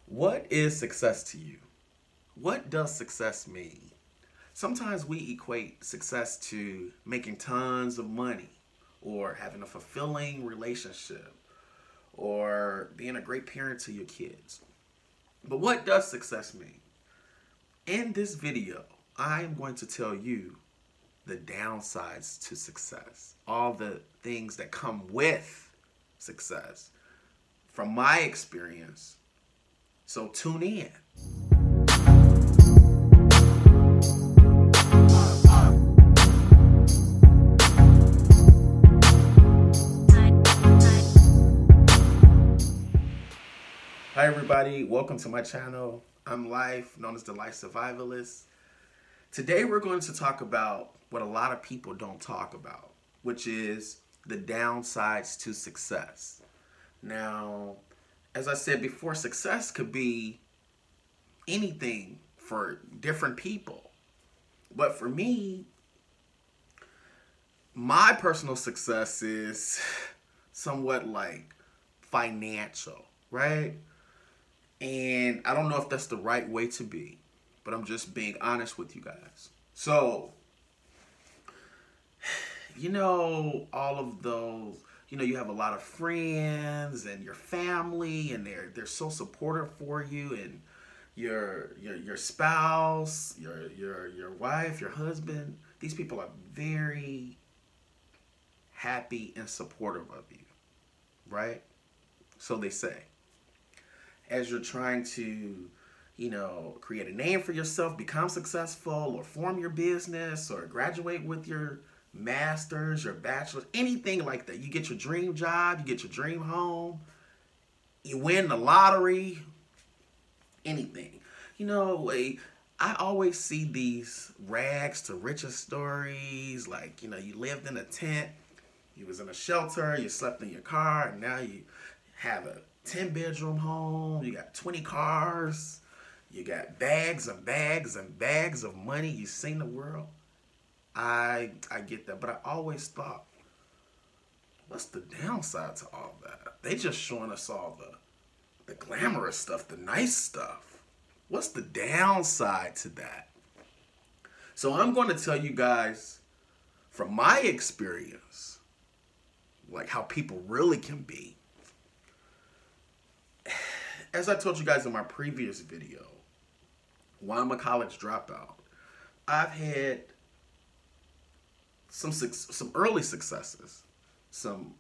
What is success to you? What does success mean? Sometimes we equate success to making tons of money or having a fulfilling relationship or being a great parent to your kids. But what does success mean? In this video, I am going to tell you the downsides to success, all the things that come with success from my experience. So tune in. Hi everybody, welcome to my channel. I'm Life, known as the Life Survivalist. Today we're going to talk about what a lot of people don't talk about, which is the downsides to success. Now, as I said before, success could be anything for different people. But for me, my personal success is somewhat like financial, right? And I don't know if that's the right way to be, but I'm just being honest with you guys. So, all of those, you have a lot of friends and your family, and they're so supportive for you, and your spouse, your wife, your husband. These people are very happy and supportive of you, right? So they say. As you're trying to, create a name for yourself, become successful, or form your business, or graduate with your master's, your bachelor's, anything like that. You get your dream job, you get your dream home, you win the lottery, anything. I always see these rags to riches stories, like, you lived in a tent, you was in a shelter, you slept in your car, and now you have a 10-bedroom home, you got 20 cars, you got bags and bags and bags of money, you've seen the world. I get that, but I always thought, what's the downside to all that? They just showing us all the glamorous stuff, the nice stuff. What's the downside to that? So I'm going to tell you guys from my experience, like how people really can be. As I told you guys in my previous video, why I'm a college dropout, I've had some early successes, some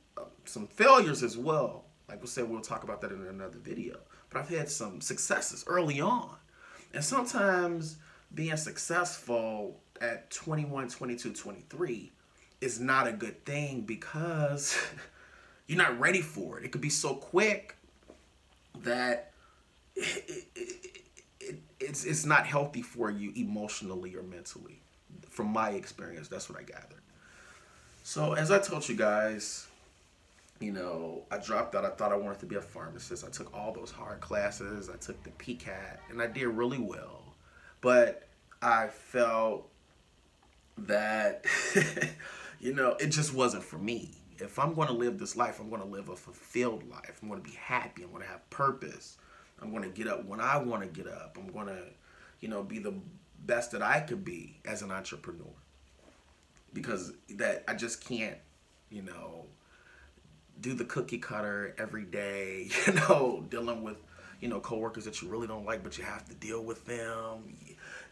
failures as well. Like we said, we'll talk about that in another video. But I've had some successes early on. And sometimes being successful at 21, 22, 23 is not a good thing because you're not ready for it. It could be so quick that it's not healthy for you emotionally or mentally. From my experience, that's what I gathered. So as I told you guys, I dropped out. I thought I wanted to be a pharmacist. I took all those hard classes. I took the PCAT, and I did really well. But I felt that, it just wasn't for me. If I'm going to live this life, I'm going to live a fulfilled life. I'm going to be happy. I'm going to have purpose. I'm going to get up when I want to get up. I'm going to, be the best that I could be as an entrepreneur. Because that I just can't, do the cookie cutter every day, dealing with, coworkers that you really don't like, but you have to deal with them.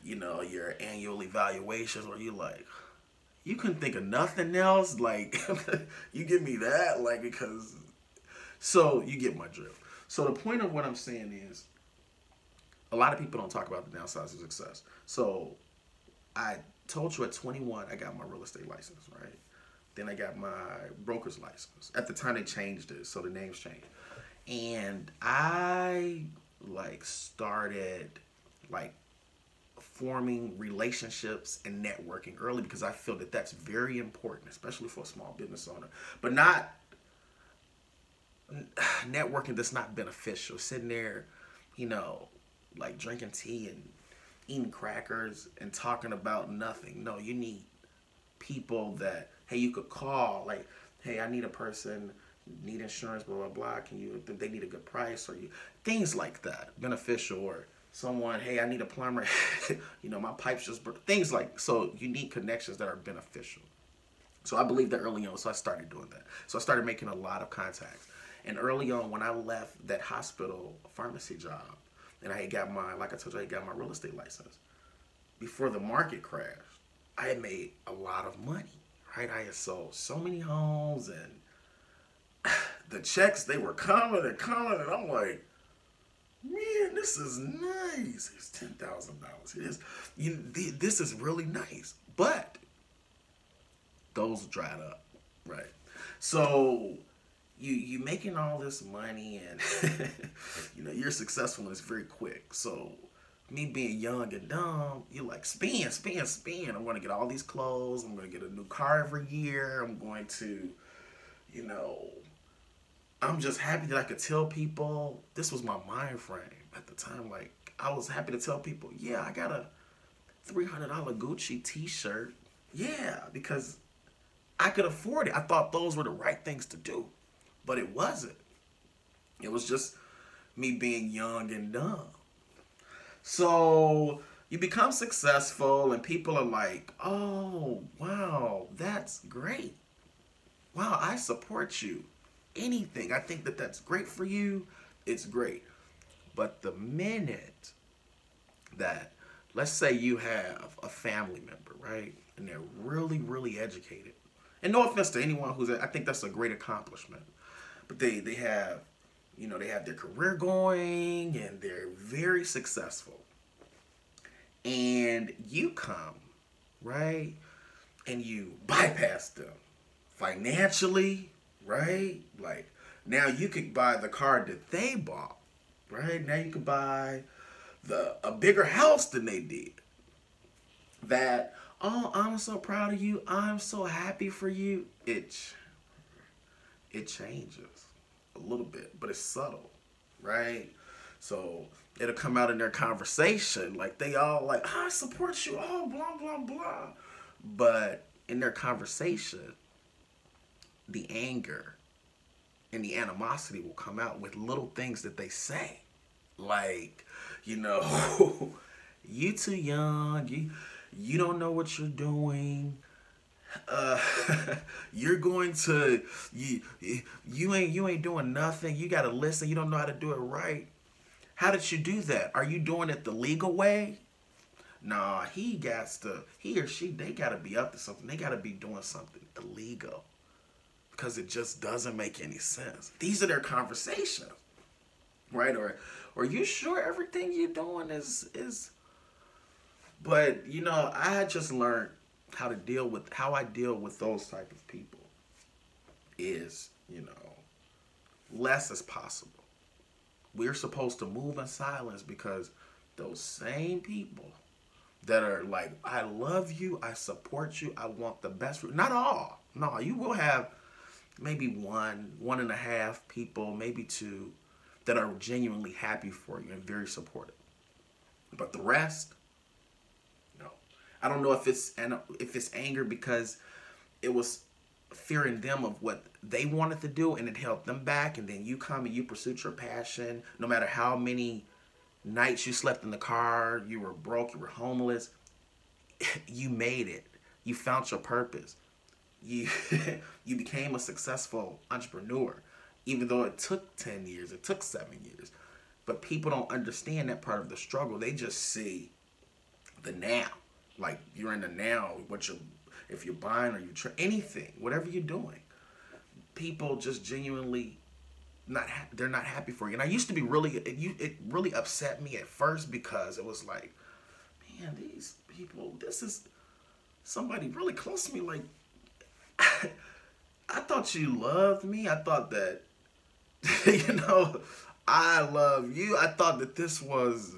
Your annual evaluations where you like, you couldn't think of nothing else. Like, you give me that, like, because, so you get my drift. So the point of what I'm saying is, a lot of people don't talk about the downsides of success. So I told you at 21, I got my real estate license, right? Then I got my broker's license. At the time they changed it, so the names changed. And I started forming relationships and networking early because I feel that that's very important, especially for a small business owner. But not networking that's not beneficial. Sitting there, drinking tea and eating crackers and talking about nothing. No, you need people that, hey, you could call, like, hey, I need a person, need insurance, blah blah blah. Can you? They need a good price, or you things like that, beneficial, or someone, hey, I need a plumber. My pipes just broke. Things like so. You need connections that are beneficial. So I believe that early on. So I started doing that. So I started making a lot of contacts. And early on, when I left that hospital pharmacy job, and I had got like I told you, I had got my real estate license. Before the market crashed, I had made a lot of money, right? I had sold so many homes, and the checks, they were coming and coming, and I'm like, man, this is nice. It's $10,000. This is really nice. But those dried up, right? So you making all this money, and you're successful, and it's very quick. So me being young and dumb, you're like, spend, spend, spend. I'm going to get all these clothes. I'm going to get a new car every year. I'm going to, I'm just happy that I could tell people. This was my mind frame at the time. Like, I was happy to tell people, yeah, I got a $300 Gucci t-shirt. Yeah, because I could afford it. I thought those were the right things to do, but it wasn't. It was just me being young and dumb. So you become successful, and people are like, oh, wow, that's great. Wow, I support you. Anything. I think that that's great for you. It's great. But the minute that, let's say you have a family member, right? And they're really, really educated. And no offense to anyone I think that's a great accomplishment. But they have, they have their career going, and they're very successful. And you come, right? And you bypass them financially, right? Like, now you could buy the car that they bought, right? Now you could buy a bigger house than they did. That, oh, I'm so proud of you. I'm so happy for you. It changes a little bit, but it's subtle, right? So it'll come out in their conversation. Like, they all like, I support you, oh, blah, blah, blah. But in their conversation, the anger and the animosity will come out with little things that they say. Like, you too young, you don't know what you're doing. You're going to, you ain't doing nothing. You got to listen. You don't know how to do it right. How did you do that? Are you doing it the legal way? Nah, he or she, they got to be up to something. They got to be doing something illegal, because it just doesn't make any sense. These are their conversations, right? Or are you sure everything you're doing is but I just learned how I deal with those type of people is, less is possible. We're supposed to move in silence, because those same people that are like, I love you, I support you, I want the best for you. Not all. No, you will have maybe one and a half people, maybe two, that are genuinely happy for you and very supportive. But the rest, no. I don't know if it's anger because it was fearing them of what they wanted to do, and it held them back, and then you come and you pursued your passion. No matter how many nights you slept in the car, you were broke, you were homeless, you made it. You found your purpose. You became a successful entrepreneur, even though it took 10 years, it took 7 years. But people don't understand that part of the struggle. They just see the now. Like, you're in the now, if you're buying or anything, whatever you're doing, people just genuinely they're not happy for you. And I used to be it really upset me at first, because it was like, man, these people, this is somebody really close to me. Like, I thought you loved me. I thought that, I love you. I thought that this was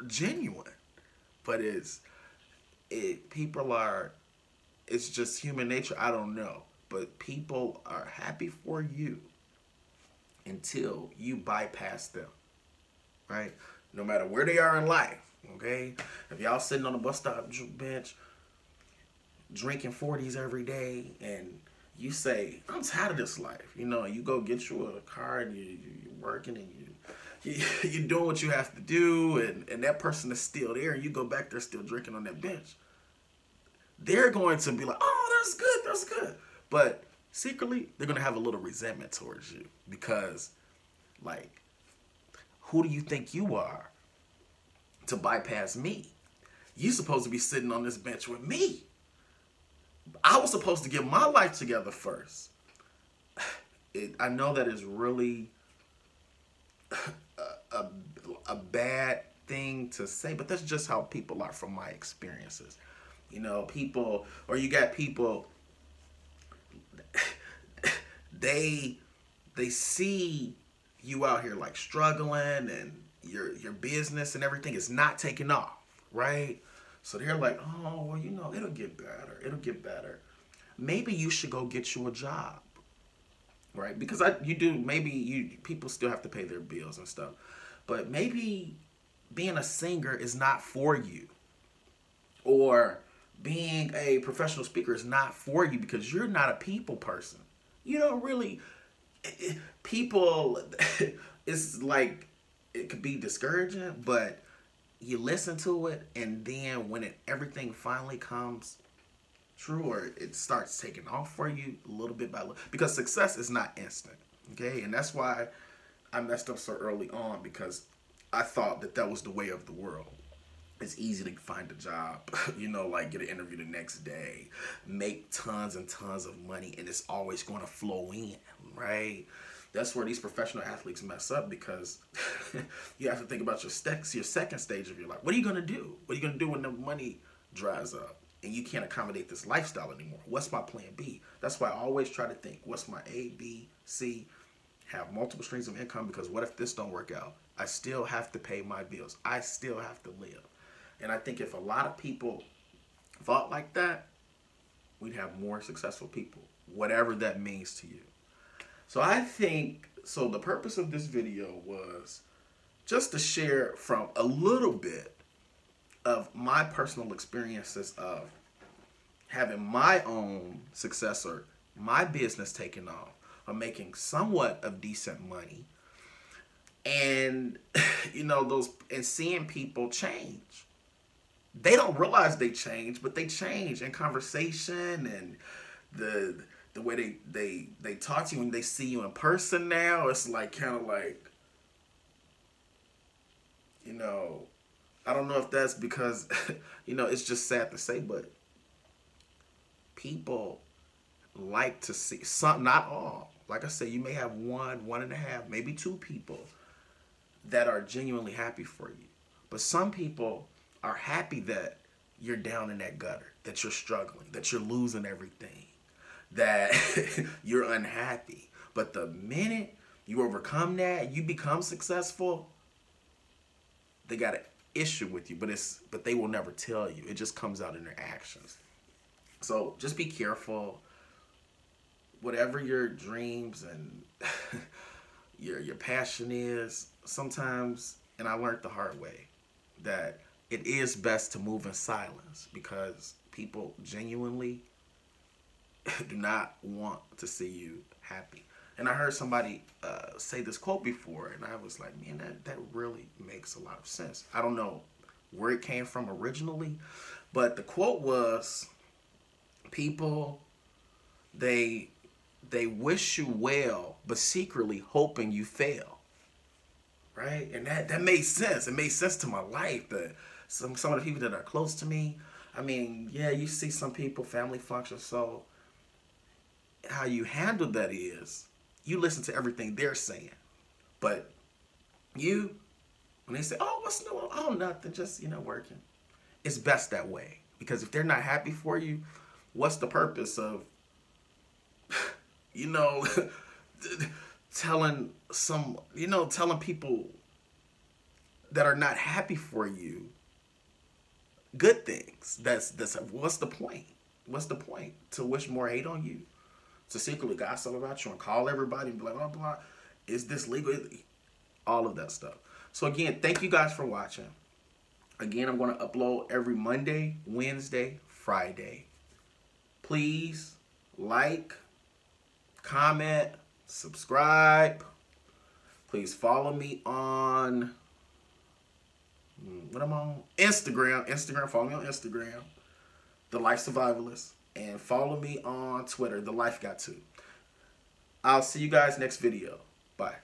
genuine. But it's just human nature. I don't know. But people are happy for you until you bypass them, right? No matter where they are in life, okay? If y'all sitting on a bus stop bench drinking 40s every day, and you say, I'm tired of this life. You know, you go get you a car and you're working and you're doing what you have to do, and that person is still there, and you go back there still drinking on that bench. They're going to be like, oh, that's good. But secretly, they're going to have a little resentment towards you because, like, who do you think you are to bypass me? You supposed to be sitting on this bench with me. I was supposed to get my life together first. I know that is really a bad thing to say, but that's just how people are from my experiences. You know, people, or you got people, they see you out here like struggling, and your business and everything is not taking off, right? So they're like, oh, well, you know, it'll get better. It'll get better. Maybe you should go get you a job, right? Because people still have to pay their bills and stuff. But maybe being a singer is not for you. Or being a professional speaker is not for you because you're not a people person. You don't really, people, it's like, it could be discouraging, but you listen to it, and then when everything finally comes true, or it starts taking off for you little bit by little, because success is not instant, okay? And that's why I messed up so early on, because I thought that was the way of the world. It's easy to find a job, you know, like get an interview the next day, make tons and tons of money, and it's always going to flow in, right? That's where these professional athletes mess up, because you have to think about your second stage of your life. What are you going to do? What are you going to do when the money dries up and you can't accommodate this lifestyle anymore? What's my plan B? That's why I always try to think, what's my A, B, C? Have multiple streams of income, because what if this don't work out? I still have to pay my bills. I still have to live. And I think if a lot of people thought like that, we'd have more successful people, whatever that means to you. So I think, so the purpose of this video was just to share from a little bit of my personal experiences of having my own success, or my business taking off, or making somewhat of decent money. And, you know, and seeing people change. They don't realize they change, but they change in conversation, and the way they talk to you when they see you in person now. It's like kind of like, you know, I don't know if that's because, you know, it's just sad to say, but people like to see some, not all. Like I said, you may have one and a half, maybe two people that are genuinely happy for you. But some people are happy that you're down in that gutter, that you're struggling, that you're losing everything, that you're unhappy. But the minute you overcome that, you become successful, they got an issue with you, but they will never tell you. It just comes out in their actions. So just be careful. Whatever your dreams and your passion is, sometimes, and I learned the hard way, that it is best to move in silence, because people genuinely do not want to see you happy. And I heard somebody say this quote before, and I was like, man, that really makes a lot of sense. I don't know where it came from originally, but the quote was, people, they wish you well, but secretly hoping you fail. Right? And that made sense. It made sense to my life. That some of the people that are close to me, I mean, yeah, you see some people, family functions, so how you handle that is, you listen to everything they're saying. But you, when they say, oh, what's new? Oh, nothing, just, you know, working. It's best that way. Because if they're not happy for you, what's the purpose of, you know, telling people that are not happy for you good things? That's what's the point? What's the point? To wish more hate on you? To secretly gossip about you and call everybody and be like, blah, blah, is this legal? All of that stuff. So again, thank you guys for watching. Again, I'm going to upload every Monday, Wednesday, Friday. Please like, comment, subscribe. Please follow me on, what am I on? Instagram. Follow me on Instagram, The Life Survivalist. And follow me on Twitter, The Life Got To. I'll see you guys next video. Bye.